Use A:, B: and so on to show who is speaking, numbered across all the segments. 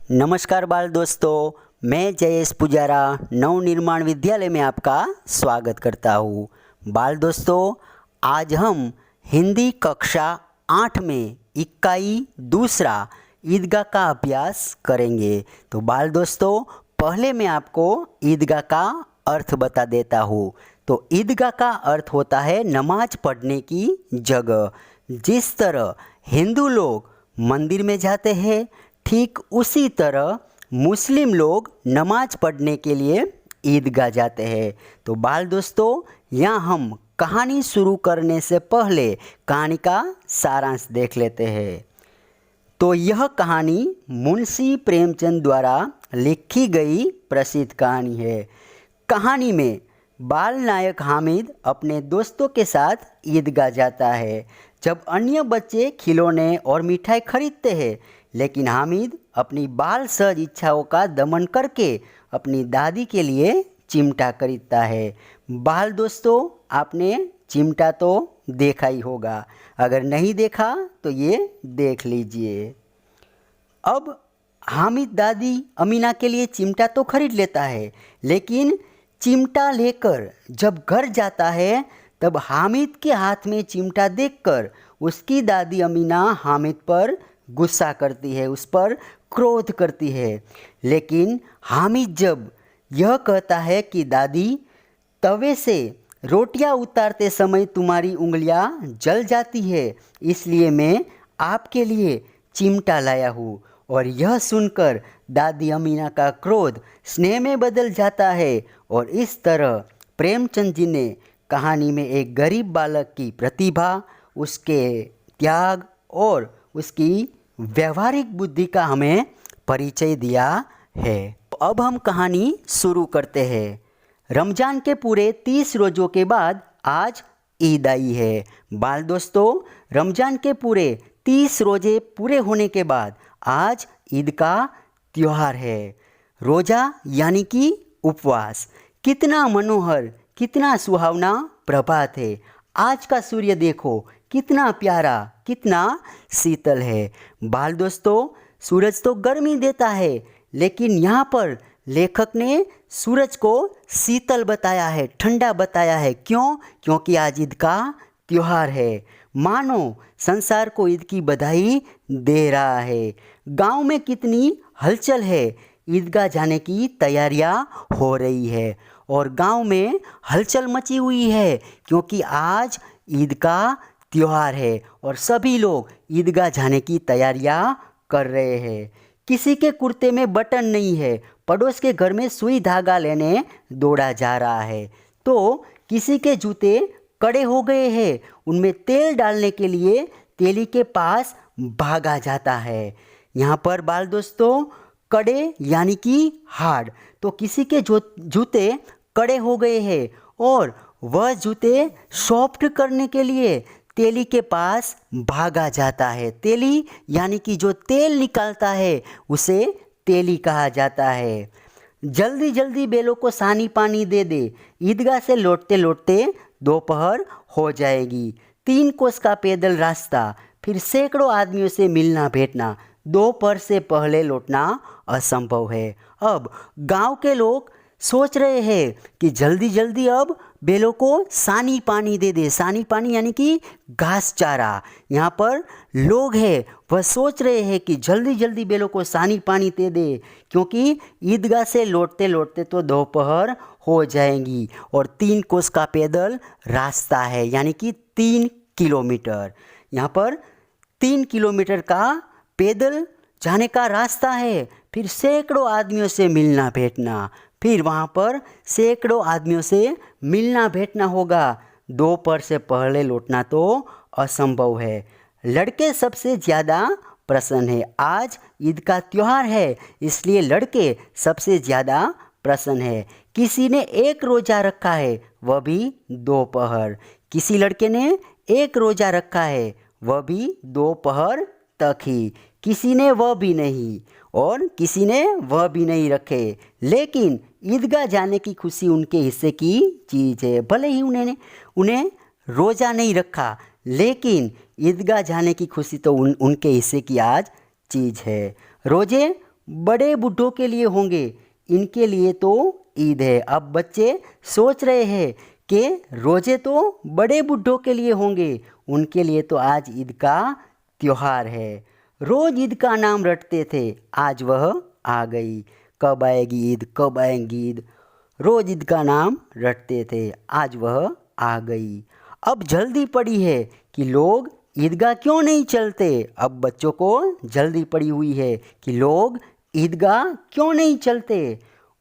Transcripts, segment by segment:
A: नमस्कार बाल दोस्तों, मैं जयेश पुजारा नव निर्माण विद्यालय में आपका स्वागत करता हूँ। बाल दोस्तों, आज हम हिंदी कक्षा 8 में इकाई दूसरा ईदगाह का अभ्यास करेंगे। तो बाल दोस्तों, पहले मैं आपको ईदगाह का अर्थ बता देता हूँ। तो ईदगाह का अर्थ होता है नमाज पढ़ने की जगह। जिस तरह हिंदू लोग मंदिर में जाते हैं, ठीक उसी तरह मुस्लिम लोग नमाज पढ़ने के लिए ईदगाह जाते हैं। तो बाल दोस्तों, यहाँ हम कहानी शुरू करने से पहले कहानी का सारांश देख लेते हैं। तो यह कहानी मुंशी प्रेमचंद द्वारा लिखी गई प्रसिद्ध कहानी है। कहानी में बाल नायक हामिद अपने दोस्तों के साथ ईदगाह जाता है। जब अन्य बच्चे खिलौने और मिठाई खरीदते हैं, लेकिन हामिद अपनी बाल सहज इच्छाओं का दमन करके अपनी दादी के लिए चिमटा खरीदता है। बाल दोस्तों, आपने चिमटा तो देखा ही होगा, अगर नहीं देखा तो ये देख लीजिए। अब हामिद दादी अमीना के लिए चिमटा तो खरीद लेता है, लेकिन चिमटा लेकर जब घर जाता है तब हामिद के हाथ में चिमटा देखकर उसकी दादी अमीना हामिद पर गुस्सा करती है, उस पर क्रोध करती है। लेकिन हामिद जब यह कहता है कि दादी, तवे से रोटियां उतारते समय तुम्हारी उंगलियां जल जाती है, इसलिए मैं आपके लिए चिमटा लाया हूँ। और यह सुनकर दादी अमीना का क्रोध स्नेह में बदल जाता है। और इस तरह प्रेमचंद जी ने कहानी में एक गरीब बालक की प्रतिभा, उसके त्याग और उसकी व्यवहारिक बुद्धि का हमें परिचय दिया है। अब हम कहानी शुरू करते हैं। रमज़ान के पूरे 30 रोज़ों के बाद आज ईद आई है। बाल दोस्तों, रमज़ान के पूरे 30 रोज़े पूरे होने के बाद आज ईद का त्यौहार है। रोज़ा यानी कि उपवास। कितना मनोहर, कितना सुहावना प्रभात है। आज का सूर्य देखो, कितना प्यारा, कितना शीतल है। बाल दोस्तों, सूरज तो गर्मी देता है, लेकिन यहाँ पर लेखक ने सूरज को शीतल बताया है, ठंडा बताया है। क्यों? क्योंकि आज ईद का त्यौहार है। मानो संसार को ईद की बधाई दे रहा है। गांव में कितनी हलचल है। ईदगाह जाने की तैयारियां हो रही है और गांव में हलचल मची हुई है, क्योंकि आज ईद का त्यौहार है और सभी लोग ईदगाह जाने की तैयारियां कर रहे हैं। किसी के कुर्ते में बटन नहीं है, पड़ोस के घर में सुई धागा लेने दौड़ा जा रहा है। तो किसी के जूते कड़े हो गए हैं, उनमें तेल डालने के लिए तेली के पास भागा जाता है। यहाँ पर बाल दोस्तों, कड़े यानी कि हार्ड। तो किसी के जूते कड़े हो गए हैं और वह जूते सॉफ्ट करने के लिए तेली के पास भागा जाता है। तेली यानी कि जो तेल निकालता है उसे तेली कहा जाता है। जल्दी जल्दी बैलों को सानी पानी दे दे, ईदगाह से लौटते लौटते दोपहर हो जाएगी। 3 कोस का पैदल रास्ता, फिर सैकड़ों आदमियों से मिलना भेंटना, दोपहर से पहले लौटना असंभव है। अब गांव के लोग सोच रहे हैं कि जल्दी जल्दी अब बैलों को सानी पानी दे दे। सानी पानी यानी कि घास चारा। यहाँ पर लोग हैं, वह सोच रहे हैं कि जल्दी जल्दी बैलों को सानी पानी दे दे, क्योंकि ईदगाह से लौटते लौटते तो दोपहर हो जाएगी और 3 कोस का पैदल रास्ता है, यानी कि 3 किलोमीटर। यहाँ पर 3 किलोमीटर का पैदल जाने का रास्ता है। फिर सैकड़ों आदमियों से मिलना भेंटना, फिर वहाँ पर सैकड़ों आदमियों से मिलना भेंटना होगा। दोपहर से पहले लौटना तो असंभव है। लड़के सबसे ज़्यादा प्रसन्न है। आज ईद का त्यौहार है, इसलिए लड़के सबसे ज़्यादा प्रसन्न है। किसी ने 1 रोज़ा रखा है, वह भी दोपहर। किसी लड़के ने 1 रोज़ा रखा है, वह भी दोपहर तक ही। किसी ने वह भी नहीं और किसी ने वह भी नहीं रखे, लेकिन ईदगाह जाने की खुशी उनके हिस्से की चीज़ है। भले ही उन्हें रोज़ा नहीं रखा, लेकिन ईदगाह जाने की खुशी तो उनके हिस्से की आज चीज़ है। रोज़े बड़े बूढ़ों के लिए होंगे, इनके लिए तो ईद है। अब बच्चे सोच रहे हैं कि रोजे तो बड़े बूढ़ों के लिए होंगे, उनके लिए तो आज ईद का त्योहार है। रोज ईद का नाम रटते थे, आज वह आ गई। कब आएगी ईद, कब आएगी ईद, रोज ईद का नाम रटते थे, आज वह आ गई। अब जल्दी पड़ी है कि लोग ईदगाह क्यों नहीं चलते। अब बच्चों को जल्दी पड़ी हुई है कि लोग ईदगाह क्यों नहीं चलते।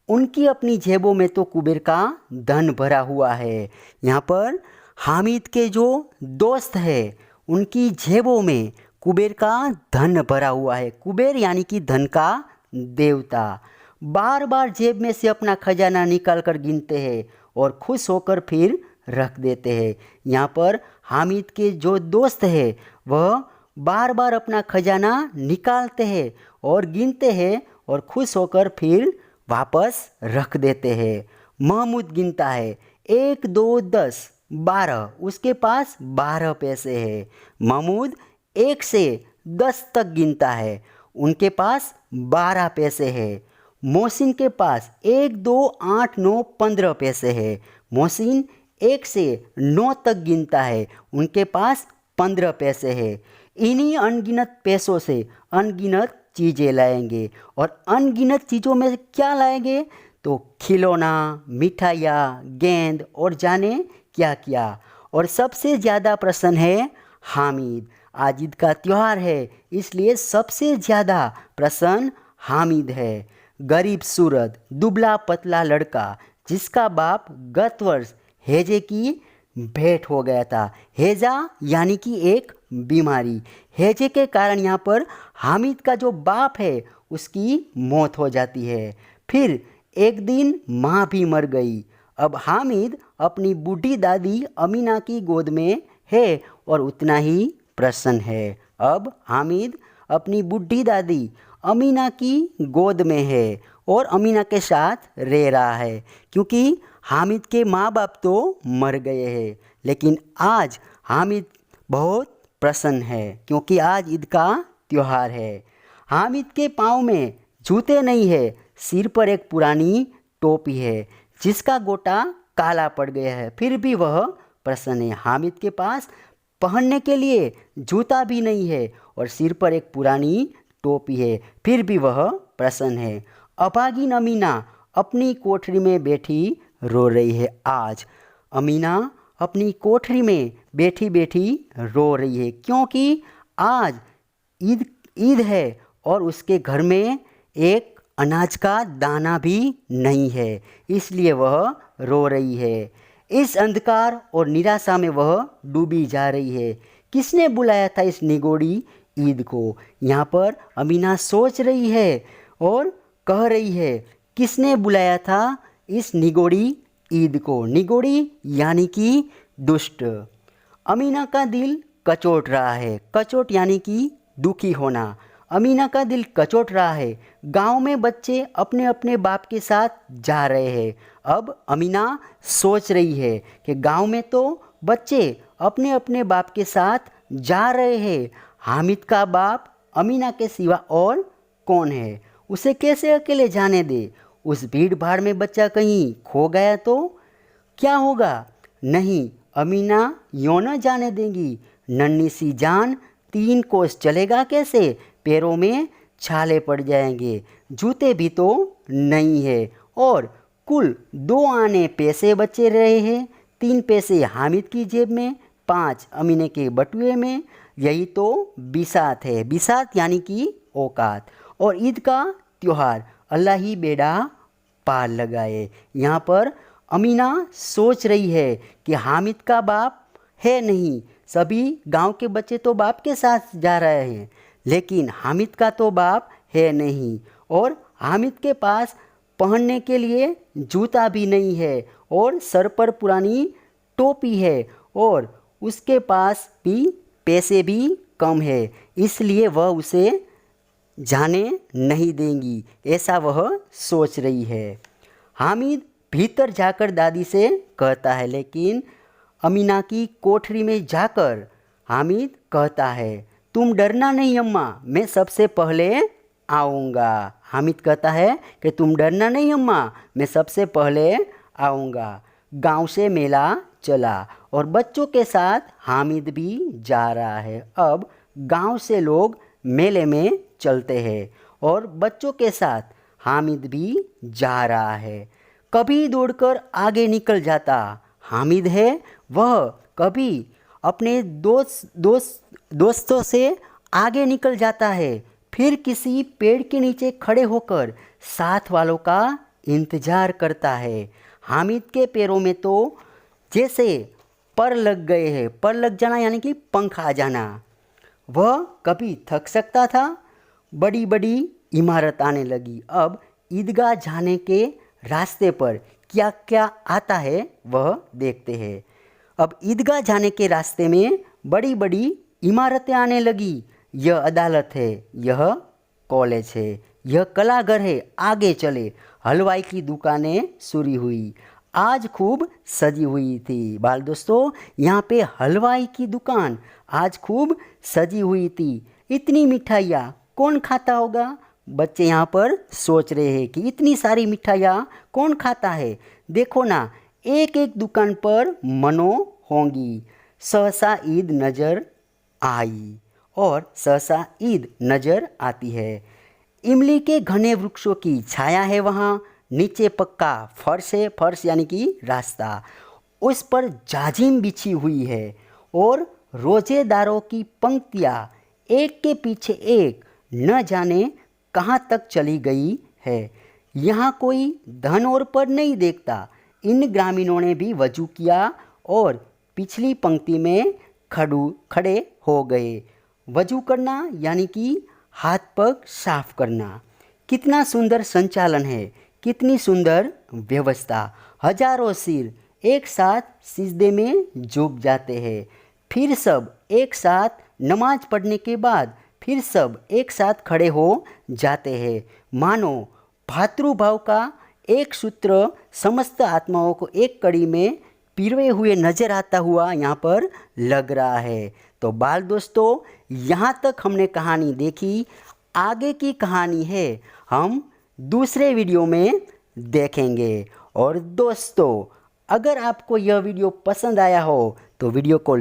A: उनकी अपनी जेबों में तो कुबेर का धन भरा हुआ है। यहाँ पर हामिद के जो दोस्त है उनकी जेबों में कुबेर का धन भरा हुआ है। कुबेर यानी कि धन का देवता। बार बार जेब में से अपना खजाना निकाल कर गिनते हैं और खुश होकर फिर रख देते हैं। यहाँ पर हामिद के जो दोस्त है वह बार बार अपना खजाना निकालते हैं और गिनते हैं और खुश होकर फिर वापस रख देते हैं। महमूद गिनता है 1 2 10 12, उसके पास 12 पैसे है। महमूद 1 से 10 तक गिनता है, उनके पास 12 पैसे है। मोहसिन के पास 1 2 8 9 15 पैसे है। मोहसिन 1 से 9 तक गिनता है, उनके पास 15 पैसे है। इन्हीं अनगिनत पैसों से अनगिनत चीज़ें लाएंगे और अनगिनत चीज़ों में क्या लाएंगे तो खिलौना, मिठाइयाँ, गेंद और जाने क्या क्या। और सबसे ज़्यादा प्रसन्न है हामिद। आज ईद का त्यौहार है इसलिए सबसे ज़्यादा प्रसन्न हामिद है। गरीब सूरत दुबला पतला लड़का जिसका बाप गत वर्ष हैजे की भेंट हो गया था। हैजा यानी कि एक बीमारी। हैजे के कारण यहाँ पर हामिद का जो बाप है उसकी मौत हो जाती है। फिर एक दिन माँ भी मर गई। अब हामिद अपनी बूढ़ी दादी अमीना की गोद में है और उतना ही प्रसन्न है। अब हामिद अपनी बूढ़ी दादी अमीना की गोद में है और अमीना के साथ रह रहा है, क्योंकि हामिद के माँ बाप तो मर गए हैं। लेकिन आज हामिद बहुत प्रसन्न है क्योंकि आज ईद का त्यौहार है। हामिद के पाँव में जूते नहीं है, सिर पर एक पुरानी टोपी है जिसका गोटा काला पड़ गया है, फिर भी वह प्रसन्न है। हामिद के पास पहनने के लिए जूता भी नहीं है और सिर पर एक पुरानी टोपी है, फिर भी वह प्रसन्न है। अभागिन अमीना अपनी कोठरी में बैठी रो रही है। आज अमीना अपनी कोठरी में बैठी बैठी रो रही है क्योंकि आज ईद है और उसके घर में एक अनाज का दाना भी नहीं है, इसलिए वह रो रही है। इस अंधकार और निराशा में वह डूबी जा रही है। किसने बुलाया था इस निगोड़ी ईद को? यहाँ पर अमीना सोच रही है और कह रही है, किसने बुलाया था इस निगोड़ी ईद को? निगोड़ी यानी कि दुष्ट। अमीना का दिल कचोट रहा है। कचोट यानी कि दुखी होना। अमीना का दिल कचोट रहा है। गांव में बच्चे अपने अपने बाप के साथ जा रहे हैं। अब अमीना सोच रही है कि गांव में तो बच्चे अपने अपने बाप के साथ जा रहे हैं, हामिद का बाप अमीना के सिवा और कौन है? उसे कैसे अकेले जाने दे? उस भीड़ भाड़ में बच्चा कहीं खो गया तो क्या होगा? नहीं, अमीना यूँ न जाने देंगी। नन्ही सी जान 3 कोस चलेगा कैसे? पैरों में छाले पड़ जाएंगे, जूते भी तो नहीं है और कुल 2 आने पैसे बचे रहे हैं। 3 पैसे हामिद की जेब में, 5 अमीने के बटुए में। यही तो बिसात है। बिसात यानी कि औकात। और ईद का त्यौहार अल्लाह ही बेड़ा पार लगाए। यहाँ पर अमीना सोच रही है कि हामिद का बाप है नहीं, सभी गांव के बच्चे तो बाप के साथ जा रहे हैं, लेकिन हामिद का तो बाप है नहीं और हामिद के पास पहनने के लिए जूता भी नहीं है और सर पर पुरानी टोपी है और उसके पास भी पैसे भी कम है, इसलिए वह उसे जाने नहीं देंगी, ऐसा वह सोच रही है। हामिद भीतर जाकर दादी से कहता है, लेकिन अमीना की कोठरी में जाकर हामिद कहता है, तुम डरना नहीं अम्मा, मैं सबसे पहले आऊँगा। हामिद कहता है कि तुम डरना नहीं अम्मा, मैं सबसे पहले आऊँगा। गांव से मेला चला और बच्चों के साथ हामिद भी जा रहा है। अब गांव से लोग मेले में चलते हैं और बच्चों के साथ हामिद भी जा रहा है। कभी दौड़कर आगे निकल जाता हामिद है, वह कभी अपने दोस्तों से आगे निकल जाता है, फिर किसी पेड़ के नीचे खड़े होकर साथ वालों का इंतजार करता है। हामिद के पैरों में तो जैसे पर लग गए हैं। पर लग जाना यानी कि पंख आ जाना। वह कभी थक सकता था। बड़ी बड़ी इमारत आने लगी। अब ईदगाह जाने के रास्ते पर क्या क्या आता है वह देखते हैं। अब ईदगाह जाने के रास्ते में बड़ी बड़ी इमारतें आने लगी। यह अदालत है, यह कॉलेज है, यह कलाघर है। आगे चले, हलवाई की दुकानें शुरू हुई। आज खूब सजी हुई थी। बाल दोस्तों, यहाँ पे हलवाई की दुकान आज खूब सजी हुई थी। इतनी मिठाइयाँ कौन खाता होगा? बच्चे यहाँ पर सोच रहे हैं कि इतनी सारी मिठाइयाँ कौन खाता है। देखो ना, एक एक दुकान पर मनो होंगी। सहसा ईद नज़र आई और सहसा ईद नज़र आती है। इमली के घने वृक्षों की छाया है वहाँ। नीचे पक्का फर्श है, फर्श यानी कि रास्ता। उस पर जाजिम बिछी हुई है और रोजेदारों की पंक्तियाँ एक के पीछे एक न जाने कहाँ तक चली गई है। यहाँ कोई धन और पद नहीं देखता। इन ग्रामीणों ने भी वजू किया और पिछली पंक्ति में खड़े हो गए। वजू करना यानी कि हाथ पग साफ करना। कितना सुंदर संचालन है, कितनी सुंदर व्यवस्था। हजारों सिर एक साथ सिजदे में झुक जाते हैं। फिर सब एक साथ नमाज पढ़ने के बाद फिर सब एक साथ खड़े हो जाते हैं। मानो भातृभाव का एक सूत्र समस्त आत्माओं को एक कड़ी में पिरोए हुए नजर आता हुआ यहाँ पर लग रहा है। तो बाल दोस्तों, यहाँ तक हमने कहानी देखी। आगे की कहानी है हम दूसरे वीडियो में देखेंगे। और दोस्तों, अगर आपको यह वीडियो पसंद आया हो तो वीडियो को